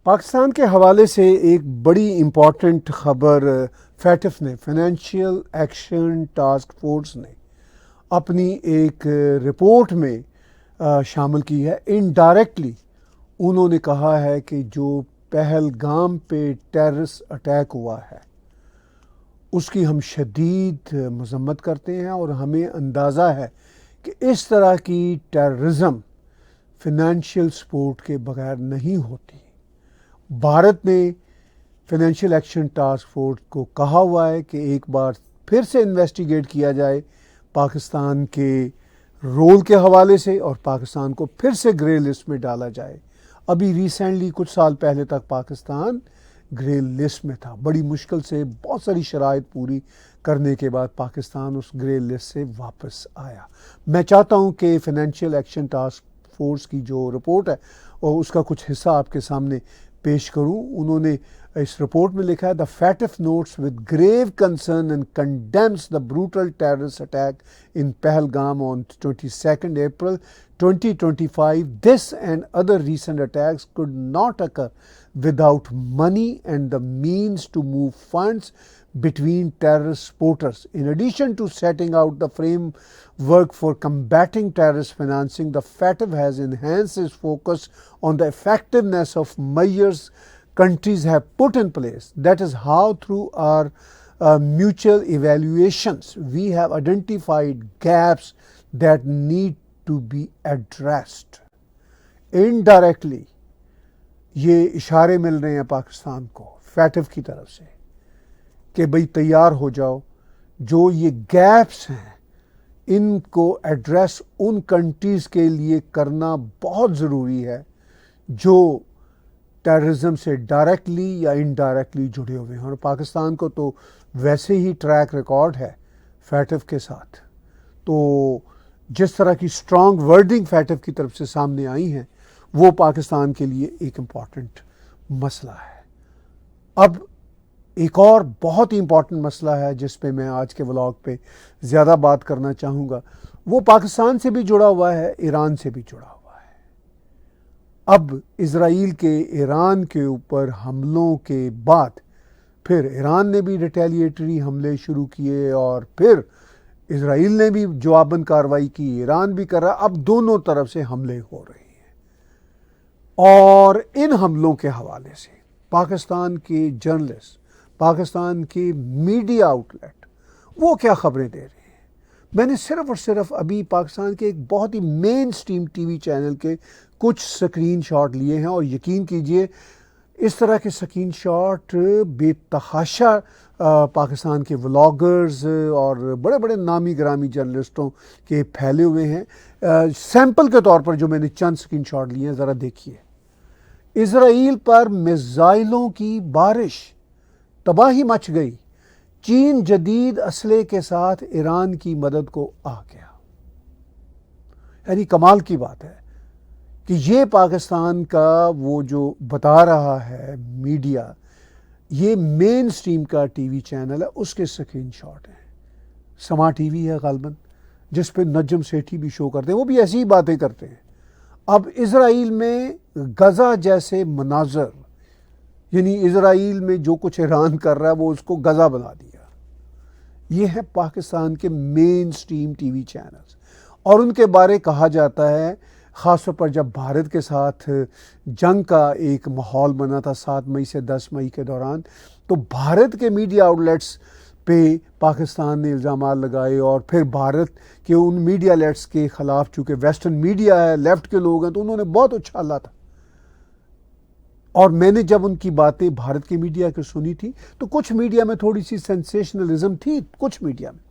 پاکستان کے حوالے سے ایک بڑی امپورٹنٹ خبر فیٹف نے فائنینشیل ایکشن ٹاسک فورس نے اپنی ایک رپورٹ میں شامل کی ہے۔ انڈائریکٹلی انہوں نے کہا ہے کہ جو پہلگام پہ ٹیررسٹ اٹیک ہوا ہے اس کی ہم شدید مذمت کرتے ہیں، اور ہمیں اندازہ ہے کہ اس طرح کی ٹیررزم فائنینشیل سپورٹ کے بغیر نہیں ہوتی۔ بھارت نے فائنینشیل ایکشن ٹاسک فورس کو کہا ہوا ہے کہ ایک بار پھر سے انویسٹیگیٹ کیا جائے پاکستان کے رول کے حوالے سے، اور پاکستان کو پھر سے گرے لسٹ میں ڈالا جائے۔ ابھی ریسنٹلی کچھ سال پہلے تک پاکستان گرے لسٹ میں تھا، بڑی مشکل سے بہت ساری شرائط پوری کرنے کے بعد پاکستان اس گرے لسٹ سے واپس آیا۔ میں چاہتا ہوں کہ فائنینشیل ایکشن ٹاسک فورس کی جو رپورٹ ہے اور اس کا کچھ حصہ آپ کے سامنے پیش کروں۔ انہوں نے اس رپورٹ میں لکھا ہے The FATF notes with grave concern and condemns the brutal terrorist attack in Pahalgam on 22nd April 2025. This and other recent attacks could not occur without money and the means to move funds between terrorist supporters. In addition to setting out the framework for combating terrorist financing, the FATF has enhanced its focus on the effectiveness of measures countries have put in place. That is how through our mutual evaluations, we have identified gaps that need to be addressed. Indirectly, یہ اشارے مل رہے ہیں پاکستان کو FATF کی طرف سے کہ بھئی تیار ہو جاؤ، جو یہ گیپس ہیں ان کو ایڈریس ان کنٹریز کے لیے کرنا بہت ضروری ہے جو ٹیررزم سے ڈائریکٹلی یا انڈائریکٹلی جڑے ہوئے ہیں، اور پاکستان کو تو ویسے ہی ٹریک ریکارڈ ہے فیٹف کے ساتھ۔ تو جس طرح کی اسٹرانگ ورڈنگ فیٹف کی طرف سے سامنے آئی ہیں وہ پاکستان کے لیے ایک امپورٹنٹ مسئلہ ہے۔ اب ایک اور بہت ہی امپورٹنٹ مسئلہ ہے جس پہ میں آج کے ولاگ پہ زیادہ بات کرنا چاہوں گا، وہ پاکستان سے بھی جڑا ہوا ہے، ایران سے بھی جڑا ہوا ہے۔ اب اسرائیل کے ایران کے اوپر حملوں کے بعد پھر ایران نے بھی ریٹیلیٹری حملے شروع کیے، اور پھر اسرائیل نے بھی جواباً کارروائی کی، ایران بھی کر رہا۔ اب دونوں طرف سے حملے ہو رہے ہیں، اور ان حملوں کے حوالے سے پاکستان کے جرنلسٹ، پاکستان کے میڈیا آؤٹلیٹ وہ کیا خبریں دے رہے ہیں۔ میں نے صرف اور صرف ابھی پاکستان کے ایک بہت ہی مین سٹریم ٹی وی چینل کے کچھ سکرین شاٹ لیے ہیں، اور یقین کیجئے اس طرح کے سکرین شاٹ بے تحاشا پاکستان کے ولاگرز اور بڑے بڑے نامی گرامی جرنلسٹوں کے پھیلے ہوئے ہیں۔ سیمپل کے طور پر جو میں نے چند سکرین شاٹ لیے ہیں، ذرا دیکھیے۔ اسرائیل پر میزائلوں کی بارش، تباہی مچ گئی، چین جدید اسلحے کے ساتھ ایران کی مدد کو آ گیا۔ یعنی کمال کی بات ہے کہ یہ پاکستان کا وہ جو بتا رہا ہے میڈیا، یہ مین سٹریم کا ٹی وی چینل ہے، اس کے سکرین شاٹ ہیں۔ سما ٹی وی ہے غالباً، جس پہ نجم سیٹھی بھی شو کرتے ہیں، وہ بھی ایسی ہی باتیں کرتے ہیں۔ اب اسرائیل میں غزہ جیسے مناظر، یعنی اسرائیل میں جو کچھ ایران کر رہا ہے وہ اس کو غزہ بنا دیا۔ یہ ہے پاکستان کے مین سٹریم ٹی وی چینلز، اور ان کے بارے کہا جاتا ہے، خاص طور پر جب بھارت کے ساتھ جنگ کا ایک ماحول بنا تھا 7 مئی سے 10 مئی کے دوران، تو بھارت کے میڈیا آؤٹلیٹس پہ پاکستان نے الزامات لگائے، اور پھر بھارت کے ان میڈیا آؤٹلیٹس کے خلاف، چونکہ ویسٹرن میڈیا ہے، لیفٹ کے لوگ ہیں، تو انہوں نے بہت اچھالا تھا۔ اور میں نے جب ان کی باتیں بھارت کے میڈیا کی سنی تھی تو کچھ میڈیا میں تھوڑی سی سینسیشنلزم تھی، کچھ میڈیا میں،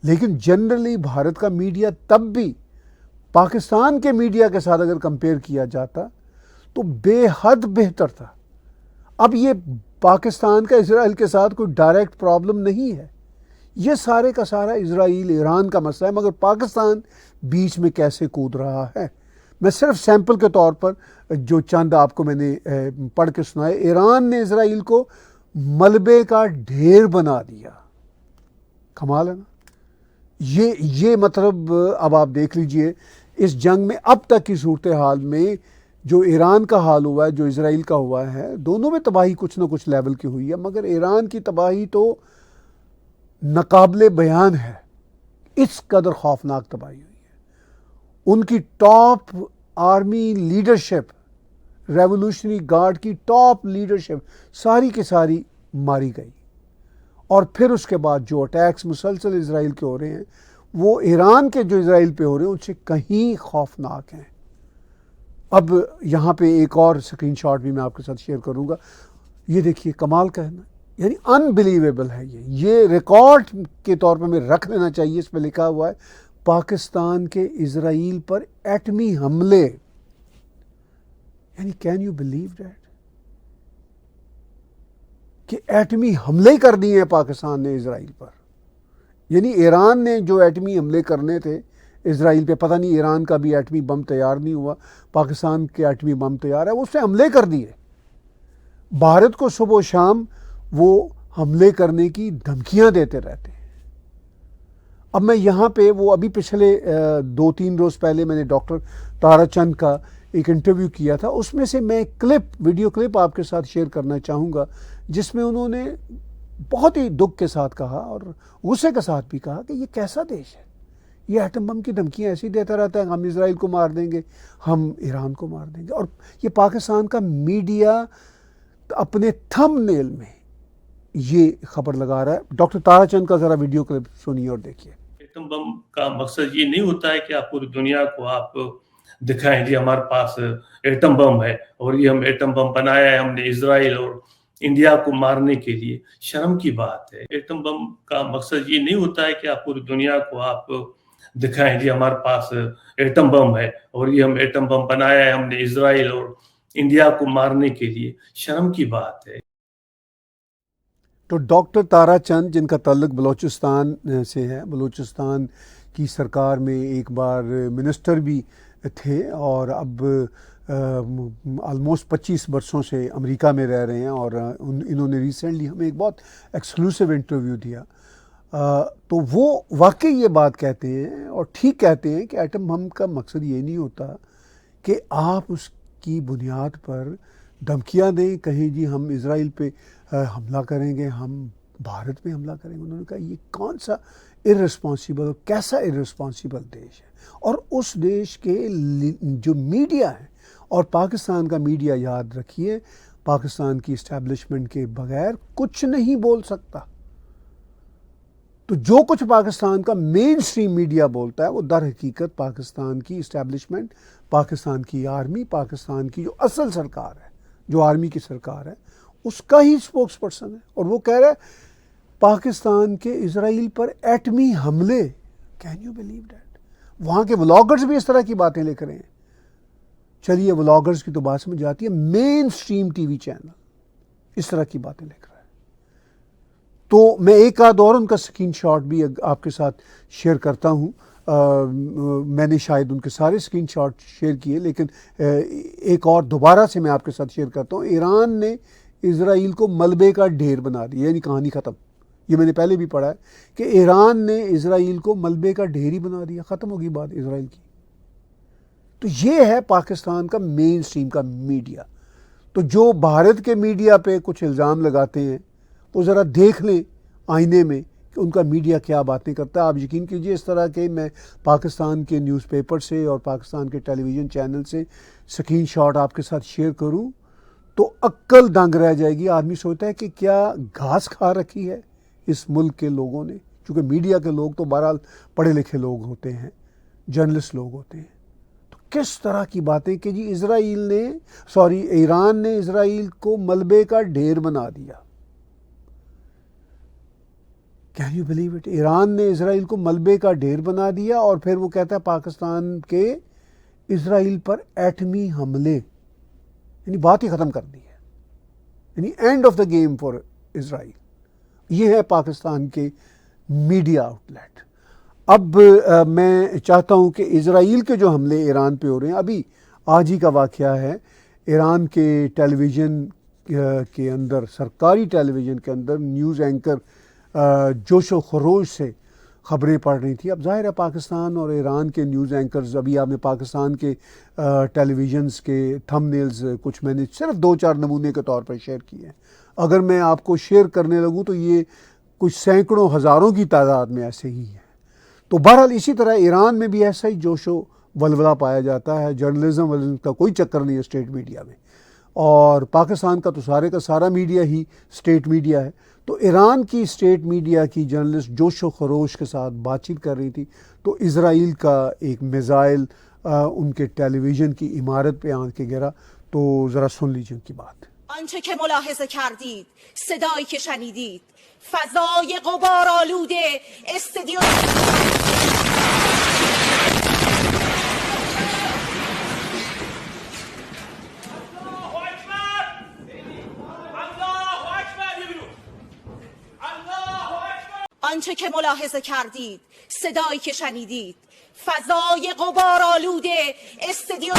لیکن جنرلی بھارت کا میڈیا تب بھی پاکستان کے میڈیا کے ساتھ اگر کمپیئر کیا جاتا تو بے حد بہتر تھا۔ اب یہ پاکستان کا اسرائیل کے ساتھ کوئی ڈائریکٹ پرابلم نہیں ہے، یہ سارے کا سارا اسرائیل ایران کا مسئلہ ہے، مگر پاکستان بیچ میں کیسے کود رہا ہے۔ میں صرف سیمپل کے طور پر جو چند آپ کو میں نے پڑھ کے سنائے، ایران نے اسرائیل کو ملبے کا ڈھیر بنا دیا۔ کمال ہے نا۔ یہ مطلب اب آپ دیکھ لیجئے اس جنگ میں اب تک کی صورتحال میں جو ایران کا حال ہوا ہے، جو اسرائیل کا ہوا ہے، دونوں میں تباہی کچھ نہ کچھ لیول کی ہوئی ہے، مگر ایران کی تباہی تو ناقابل بیان ہے، اس قدر خوفناک تباہی ہوئی ہے۔ ان کی top army leadership, revolutionary guard کی ٹاپ لیڈرشپ ساری کی ساری ماری گئی، اور پھر اس کے بعد جو اٹیکس مسلسل اسرائیل کے ہو رہے ہیں وہ ایران کے جو اسرائیل پہ ہو رہے ہیں ان سے کہیں خوفناک ہیں۔ اب یہاں پہ ایک اور سکرین شاٹ بھی میں آپ کے ساتھ شیئر کروں گا، یہ دیکھیے کمال کا ہے نا، یعنی انبلیویبل ہے، یہ ریکارڈ کے طور پہ ہمیں رکھ لینا چاہیے۔ اس پہ لکھا ہوا ہے پاکستان کے اسرائیل پر ایٹمی حملے، یعنی کین یو بلیو دیٹ کہ ایٹمی حملے کر دیے ہیں پاکستان نے اسرائیل پر، یعنی ایران نے جو ایٹمی حملے کرنے تھے اسرائیل پہ، پتہ نہیں ایران کا بھی ایٹمی بم تیار نہیں ہوا، پاکستان کے ایٹمی بم تیار ہے، اس سے حملے کر دیے۔ بھارت کو صبح و شام وہ حملے کرنے کی دھمکیاں دیتے رہتے ہیں۔ اب میں یہاں پہ وہ ابھی پچھلے 2-3 روز پہلے میں نے ڈاکٹر تارا چند کا ایک انٹرویو کیا تھا، اس میں سے میں ویڈیو کلپ آپ کے ساتھ شیئر کرنا چاہوں گا، جس میں انہوں نے بہت ہی دکھ کے ساتھ کہا اور غصے کے ساتھ بھی کہا کہ یہ کیسا دیش ہے، یہ ایٹم بم کی دھمکیاں ایسی دیتا رہتا ہے، ہم اسرائیل کو مار دیں گے، ہم ایران کو مار دیں گے۔ اور یہ پاکستان کا میڈیا اپنے تھم نیل میں یہ خبر لگا رہا ہے۔ ڈاکٹر تارا چند کا ذرا ویڈیو کلپ سنیے اور دیکھیے۔ ایٹم بم کا مقصد یہ نہیں ہوتا ہے کہ آپ پوری دنیا کو آپ دکھائیں جی ہمارے پاس ایٹم بم ہے اور یہ ہم ایٹم بم بنایا ہے ہم نے اسرائیل اور انڈیا کو مارنے کے لیے۔ شرم کی بات ہے۔ ایٹم بم کا مقصد یہ نہیں ہوتا ہے کہ آپ پوری دنیا کو آپ دکھائیں جی ہمارے پاس ایٹم بم ہے اور یہ ہم ایٹم بم بنایا ہے ہم نے اسرائیل اور انڈیا کو مارنے کے لیے۔ شرم کی بات ہے۔ تو ڈاکٹر تارا چند، جن کا تعلق بلوچستان سے ہے، بلوچستان کی سرکار میں ایک بار منسٹر بھی تھے اور اب آلموسٹ 25 برسوں سے امریکہ میں رہ رہے ہیں، اور انہوں نے ریسنٹلی ہمیں ایک بہت ایکسکلوسیو انٹرویو دیا، تو وہ واقعی یہ بات کہتے ہیں اور ٹھیک کہتے ہیں کہ ایٹم بم کا مقصد یہ نہیں ہوتا کہ آپ اس کی بنیاد پر دھمکیاں دیں، کہیں جی ہم اسرائیل پہ حملہ کریں گے، ہم بھارت پہ حملہ کریں گے۔ انہوں نے کہا یہ کون سا ارسپانسیبل، کیسا ارسپانسیبل دیش ہے، اور اس دیش کے جو میڈیا ہے، اور پاکستان کا میڈیا یاد رکھیے پاکستان کی اسٹیبلشمنٹ کے بغیر کچھ نہیں بول سکتا۔ تو جو کچھ پاکستان کا مین سٹریم میڈیا بولتا ہے وہ در حقیقت پاکستان کی اسٹیبلشمنٹ، پاکستان کی آرمی، پاکستان کی جو اصل سرکار ہے، جو آرمی کی سرکار ہے، اس کا ہی اسپوکس پرسن ہے، اور وہ کہہ رہا ہے پاکستان کے اسرائیل پر ایٹمی حملے۔ Can you believe that? وہاں کے ولاگرز بھی اس طرح کی باتیں لکھ رہے ہیں۔ چلیے ولاگرز کی تو بات سمجھ جاتی ہے، مین سٹریم ٹی وی چینل اس طرح کی باتیں لکھ رہا ہے۔ تو میں ایک آدھ اور ان کا سکرین شاٹ بھی آپ کے ساتھ شیئر کرتا ہوں۔ میں نے شاید ان کے سارے سکرین شاٹ شیئر کیے، لیکن ایک اور دوبارہ سے میں آپ کے ساتھ شیئر کرتا ہوں۔ ایران نے اسرائیل کو ملبے کا ڈھیر بنا دیا، یعنی کہانی ختم۔ یہ میں نے پہلے بھی پڑھا ہے کہ ایران نے اسرائیل کو ملبے کا ڈھیر ہی بنا دیا، ختم ہوگی بات اسرائیل کی۔ تو یہ ہے پاکستان کا مین سٹریم کا میڈیا۔ تو جو بھارت کے میڈیا پہ کچھ الزام لگاتے ہیں وہ ذرا دیکھ لیں آئینے میں کہ ان کا میڈیا کیا باتیں کرتا ہے۔ آپ یقین کیجئے اس طرح کے میں پاکستان کے نیوز پیپر سے اور پاکستان کے ٹیلی ویژن چینل سے سکرین شاٹ آپ کے ساتھ شیئر کروں تو عقل دنگ رہ جائے گی۔ آدمی سوچتا ہے کہ کیا گھاس کھا رکھی ہے اس ملک کے لوگوں نے، چونکہ میڈیا کے لوگ تو بہرحال پڑھے لکھے لوگ ہوتے ہیں، جرنلسٹ لوگ ہوتے ہیں۔ تو کس طرح کی باتیں کہ جی ایران نے اسرائیل کو ملبے کا ڈھیر بنا دیا۔ Can you believe it? Iran نے اسرائیل کو ملبے کا ڈھیر بنا دیا، اور پھر وہ کہتا ہے پاکستان کے اسرائیل پر ایٹمی حملے، یعنی بات ہی ختم کر دی ہے، یعنی end of the game for Israel. یہ ہے پاکستان کے میڈیا آؤٹ لیٹ۔ اب میں چاہتا ہوں کہ اسرائیل کے جو حملے ایران پہ ہو رہے ہیں، ابھی آج ہی کا واقعہ ہے، ایران کے ٹیلی ویژن کے اندر، سرکاری ٹیلی ویژن کے اندر نیوز اینکر جوش و خروش سے خبریں پڑھ رہی تھیں. اب ظاہر ہے پاکستان اور ایران کے نیوز اینکرز، ابھی آپ نے پاکستان کے ٹیلی ویژنز کے تھم نیلز کچھ میں نے صرف 2-4 نمونے کے طور پر شیئر کیے ہیں. اگر میں آپ کو شیئر کرنے لگوں تو یہ کچھ سینکڑوں ہزاروں کی تعداد میں ایسے ہی ہیں. تو بہرحال اسی طرح ایران میں بھی ایسا ہی جوش و ولولہ پایا جاتا ہے. جرنلزم کا کوئی چکر نہیں ہے اسٹیٹ میڈیا میں، اور پاکستان کا تو سارے کا سارا میڈیا ہی اسٹیٹ میڈیا ہے. تو ایران کی اسٹیٹ میڈیا کی جرنلسٹ جوش و خروش کے ساتھ بات چیت کر رہی تھی، تو اسرائیل کا ایک میزائل ان کے ٹیلی ویژن کی عمارت پہ آن کے گرا. تو ذرا سن لیجیے ان کی بات. آنچه که ملاحظه کردید، صدایی که شنیدید، فضای غبارآلوده استدیو آنچه که ملاحظه کردید، صدایی که شنیدید، فضای غبارآلوده استدیو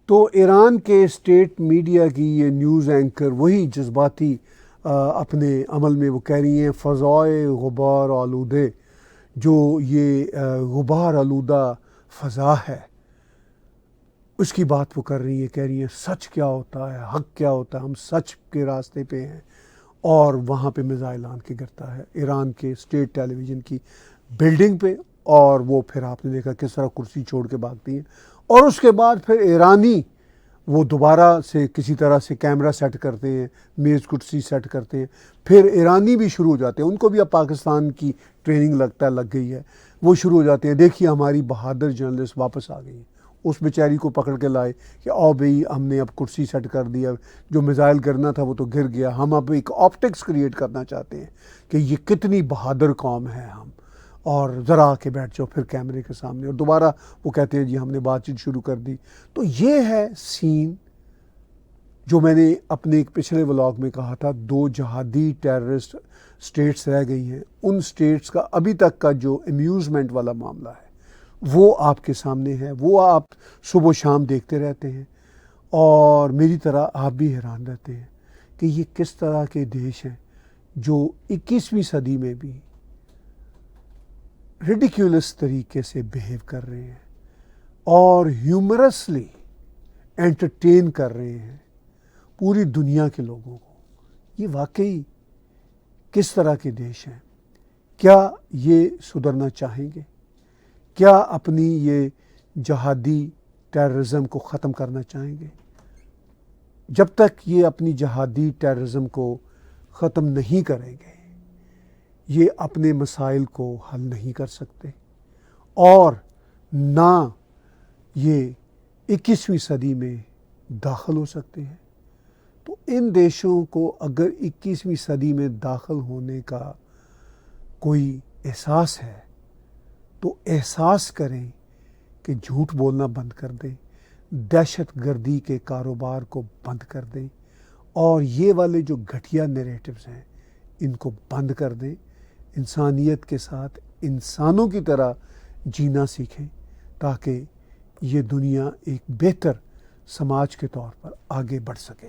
تو ایران کے اسٹیٹ میڈیا کی یہ نیوز اینکر وہی جذباتی اپنے عمل میں وہ کہہ رہی ہیں فضائے غبار آلودے، جو یہ غبار آلودہ فضا ہے اس کی بات وہ کر رہی ہیں. کہہ رہی ہیں سچ کیا ہوتا ہے، حق کیا ہوتا ہے، ہم سچ کے راستے پہ ہیں. اور وہاں پہ میزائل آن کے گرتا ہے ایران کے اسٹیٹ ٹیلی ویژن کی بلڈنگ پہ، اور وہ پھر آپ نے دیکھا کس طرح کرسی چھوڑ کے بھاگتی ہیں. اور اس کے بعد پھر ایرانی وہ دوبارہ سے کسی طرح سے کیمرہ سیٹ کرتے ہیں، میز کرسی سیٹ کرتے ہیں. پھر ایرانی بھی شروع ہو جاتے ہیں، ان کو بھی اب پاکستان کی ٹریننگ لگتا ہے لگ گئی ہے. وہ شروع ہو جاتے ہیں دیکھیے ہماری بہادر جرنلسٹ واپس آ گئی ہیں. اس بیچاری کو پکڑ کے لائے کہ آؤ بھئی ہم نے اب کرسی سیٹ کر دیا، جو میزائل گرنا تھا وہ تو گر گیا، ہم اب ایک آپٹکس کریٹ کرنا چاہتے ہیں کہ یہ کتنی بہادر قوم ہے ہم، اور ذرا آ کے بیٹھ جاؤ پھر کیمرے کے سامنے. اور دوبارہ وہ کہتے ہیں جی ہم نے بات چیت شروع کر دی. تو یہ ہے سین جو میں نے اپنے ایک پچھلے ولاگ میں کہا تھا. 2 جہادی ٹیررسٹ سٹیٹس رہ گئی ہیں، ان سٹیٹس کا ابھی تک کا جو امیوزمنٹ والا معاملہ ہے وہ آپ کے سامنے ہے. وہ آپ صبح و شام دیکھتے رہتے ہیں، اور میری طرح آپ بھی حیران رہتے ہیں کہ یہ کس طرح کے دیش ہیں جو 21ویں صدی میں بھی ریڈیکیولس طریقے سے بیہیو کر رہے ہیں اور ہیومرسلی انٹرٹین کر رہے ہیں پوری دنیا کے لوگوں کو. یہ واقعی کس طرح کے دیش ہیں؟ کیا یہ سدھرنا چاہیں گے؟ کیا اپنی یہ جہادی ٹیررزم کو ختم کرنا چاہیں گے؟ جب تک یہ اپنی جہادی ٹیررزم کو ختم نہیں کریں گے یہ اپنے مسائل کو حل نہیں کر سکتے، اور نہ یہ 21ویں صدی میں داخل ہو سکتے ہیں. تو ان دیشوں کو اگر 21ویں صدی میں داخل ہونے کا کوئی احساس ہے تو احساس کریں کہ جھوٹ بولنا بند کر دیں، دہشت گردی کے کاروبار کو بند کر دیں، اور یہ والے جو گھٹیا نیریٹوز ہیں ان کو بند کر دیں. انسانیت کے ساتھ انسانوں کی طرح جینا سیکھیں تاکہ یہ دنیا ایک بہتر سماج کے طور پر آگے بڑھ سکے.